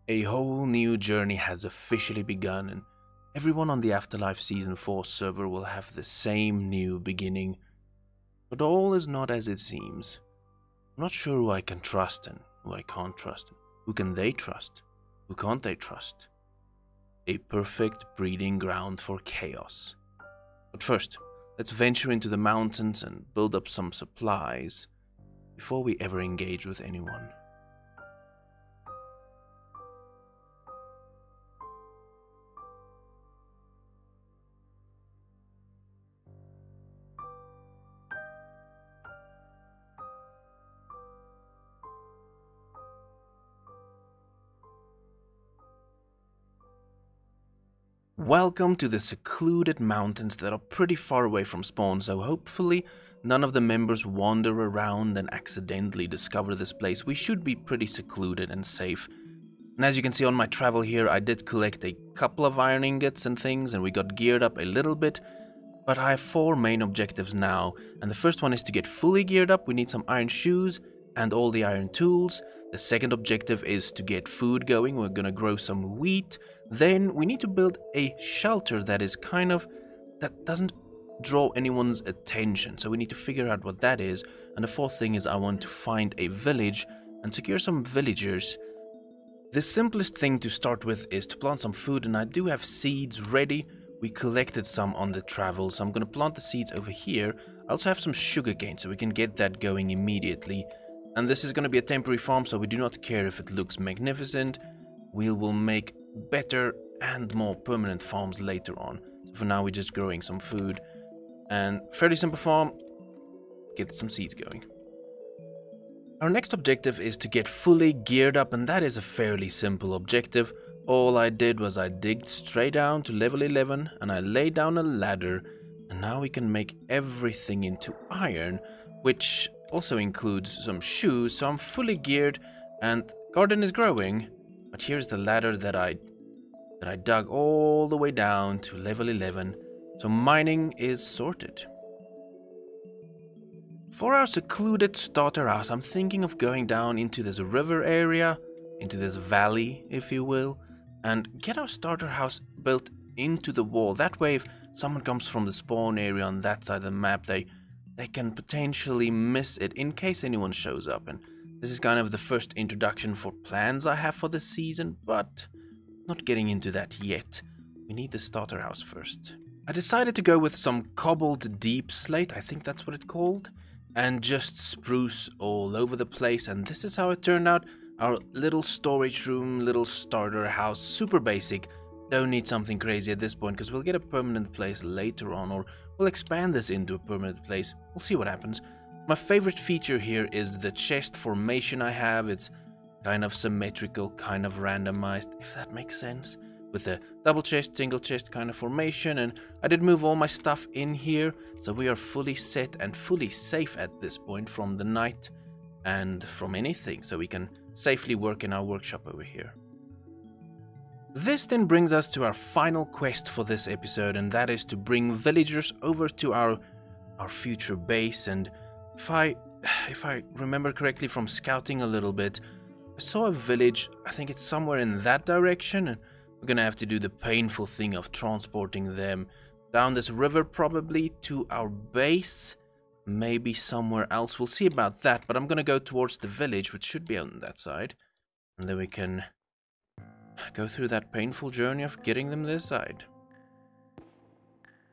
A whole new journey has officially begun, and everyone on the AfterLife Season 4 server will have the same new beginning. But all is not as it seems. I'm not sure who I can trust and who I can't trust. Who can they trust? Who can't they trust? A perfect breeding ground for chaos. But first, let's venture into the mountains and build up some supplies before we ever engage with anyone. Welcome to the secluded mountains that are pretty far away from spawn, so hopefully none of the members wander around and accidentally discover this place. We should be pretty secluded and safe. And as you can see on my travel here, I did collect a couple of iron ingots and things, and we got geared up a little bit. But I have 4 main objectives now, and the first one is to get fully geared up. We need some iron shoes and all the iron tools. The second objective is to get food going. We're gonna grow some wheat. Then we need to build a shelter that doesn't draw anyone's attention. So we need to figure out what that is. And the fourth thing is I want to find a village and secure some villagers. The simplest thing to start with is to plant some food, and I do have seeds ready. We collected some on the travel, so I'm gonna plant the seeds over here. I also have some sugarcane, so we can get that going immediately. And this is going to be a temporary farm, so we do not care if it looks magnificent. We will make better and more permanent farms later on. So for now, we're just growing some food. And fairly simple farm. Get some seeds going. Our next objective is to get fully geared up, and that is a fairly simple objective. All I did was I digged straight down to level 11, and I laid down a ladder. And now we can make everything into iron, which also includes some shoes, so I'm fully geared and garden is growing. But here's the ladder that I dug all the way down to level 11, so mining is sorted. For our secluded starter house, I'm thinking of going down into this river area, into this valley, if you will, and get our starter house built into the wall. That way, if someone comes from the spawn area on that side of the map, they can potentially miss it in case anyone shows up. And this is kind of the first introduction for plans I have for this season, but not getting into that yet. We need the starter house first. I decided to go with some cobbled deep slate, I think that's what it's called, and just spruce all over the place, and this is how it turned out. Our little storage room, little starter house, super basic. Don't need something crazy at this point, because we'll get a permanent place later on, or we'll expand this into a permanent place. We'll see what happens. My favorite feature here is the chest formation I have. It's kind of symmetrical, kind of randomized, if that makes sense. With a double chest, single chest kind of formation, and I did move all my stuff in here, so we are fully set and fully safe at this point from the night and from anything, so we can safely work in our workshop over here. This then brings us to our final quest for this episode, and that is to bring villagers over to our future base. And if I remember correctly from scouting a little bit, I saw a village. I think it's somewhere in that direction, and we're gonna have to do the painful thing of transporting them down this river, probably to our base, maybe somewhere else. We'll see about that, but I'm gonna go towards the village, which should be on that side, and then we can go through that painful journey of getting them this side.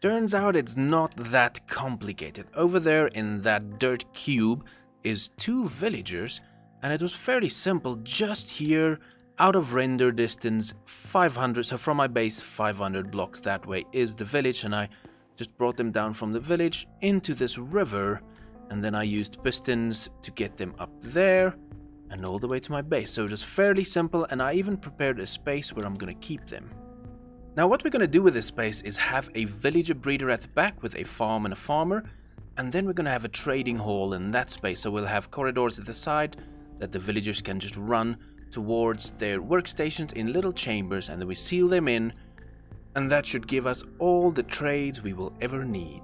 Turns out it's not that complicated. Over there in that dirt cube is 2 villagers, and it was fairly simple. Just here, out of render distance, 500, so from my base 500 blocks that way is the village, and I just brought them down from the village into this river, and then I used pistons to get them up there and all the way to my base. So it was fairly simple, and I even prepared a space where I'm gonna keep them. Now what we're gonna do with this space is have a villager breeder at the back with a farm and a farmer, and then we're gonna have a trading hall in that space. So we'll have corridors at the side that the villagers can just run towards their workstations in little chambers, and then we seal them in, and that should give us all the trades we will ever need.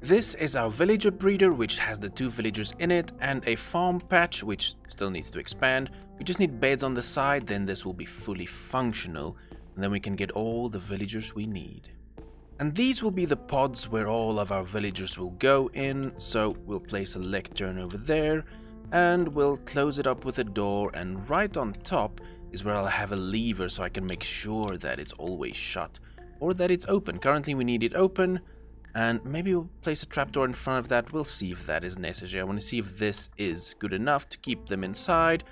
This is our villager breeder, which has the 2 villagers in it, and a farm patch, which still needs to expand, We just need beds on the side, then this will be fully functional, and then we can get all the villagers we need. And these will be the pods where all of our villagers will go in, so we'll place a lectern over there, and we'll close it up with a door, and right on top is where I'll have a lever so I can make sure that it's always shut, or that it's open. Currently we need it open, and maybe we'll place a trapdoor in front of that. We'll see if that is necessary. I want to see if this is good enough to keep them inside.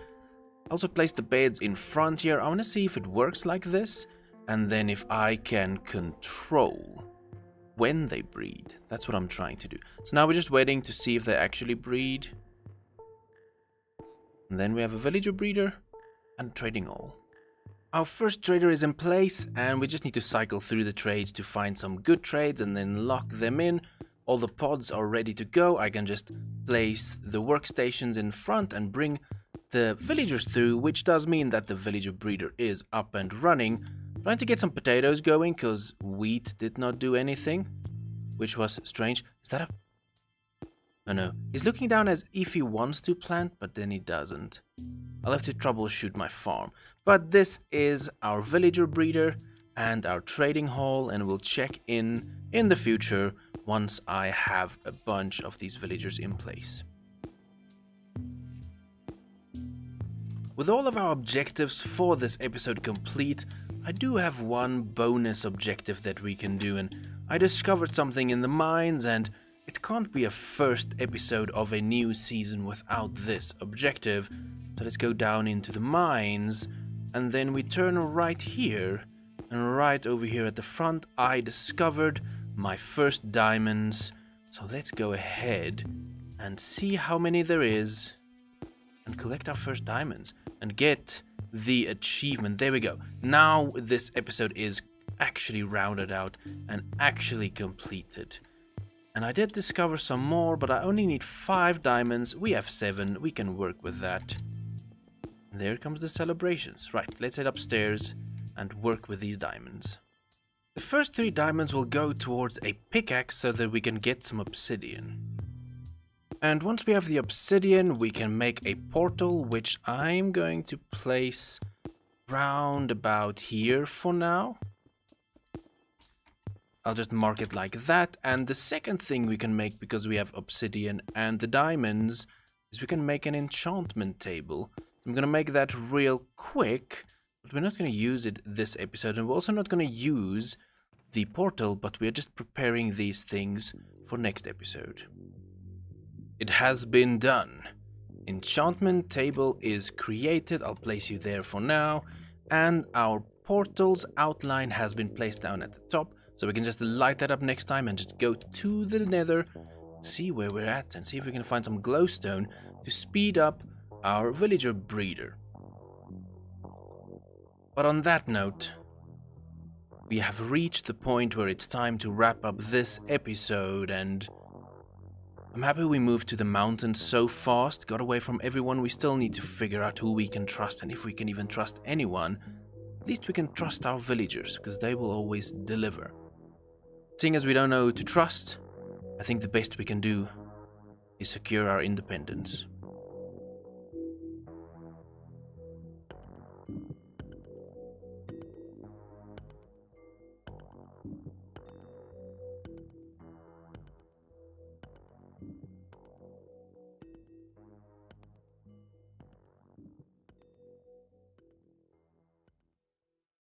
Also place the beds in front here. I want to see if it works like this, and then if I can control when they breed. That's what I'm trying to do. So now we're just waiting to see if they actually breed. And then we have a villager breeder and trading hall. Our first trader is in place, and we just need to cycle through the trades to find some good trades and then lock them in. All the pods are ready to go. I can just place the workstations in front and bring the villagers through, which does mean that the villager breeder is up and running. Trying to get some potatoes going because wheat did not do anything, which was strange. Is that a... Oh no, he's looking down as if he wants to plant, but then he doesn't. I'll have to troubleshoot my farm. But this is our villager breeder and our trading hall, and we'll check in the future once I have a bunch of these villagers in place. With all of our objectives for this episode complete, I do have one bonus objective that we can do, and I discovered something in the mines, and it can't be a first episode of a new season without this objective. So let's go down into the mines, and then we turn right here, and right over here at the front I discovered my first diamonds. So let's go ahead and see how many there is and collect our first diamonds and get the achievement. There we go. Now this episode is actually rounded out and actually completed. And I did discover some more, but I only need 5 diamonds. We have 7. We can work with that. And there comes the celebrations. Right, let's head upstairs and work with these diamonds. The first 3 diamonds will go towards a pickaxe so that we can get some obsidian. And once we have the obsidian, we can make a portal, which I'm going to place round about here for now. I'll just mark it like that. And the second thing we can make, because we have obsidian and the diamonds, is we can make an enchantment table. I'm going to make that real quick, but we're not going to use it this episode. And we're also not going to use the portal, but we're just preparing these things for next episode. It has been done. Enchantment table is created. I'll place you there for now. And our portal's outline has been placed down at the top. So we can just light that up next time and just go to the nether, see where we're at, and see if we can find some glowstone to speed up our villager breeder. But on that note, we have reached the point where it's time to wrap up this episode, and I'm happy we moved to the mountains so fast, got away from everyone. We still need to figure out who we can trust, and if we can even trust anyone. At least we can trust our villagers, because they will always deliver. Seeing as we don't know who to trust, I think the best we can do is secure our independence.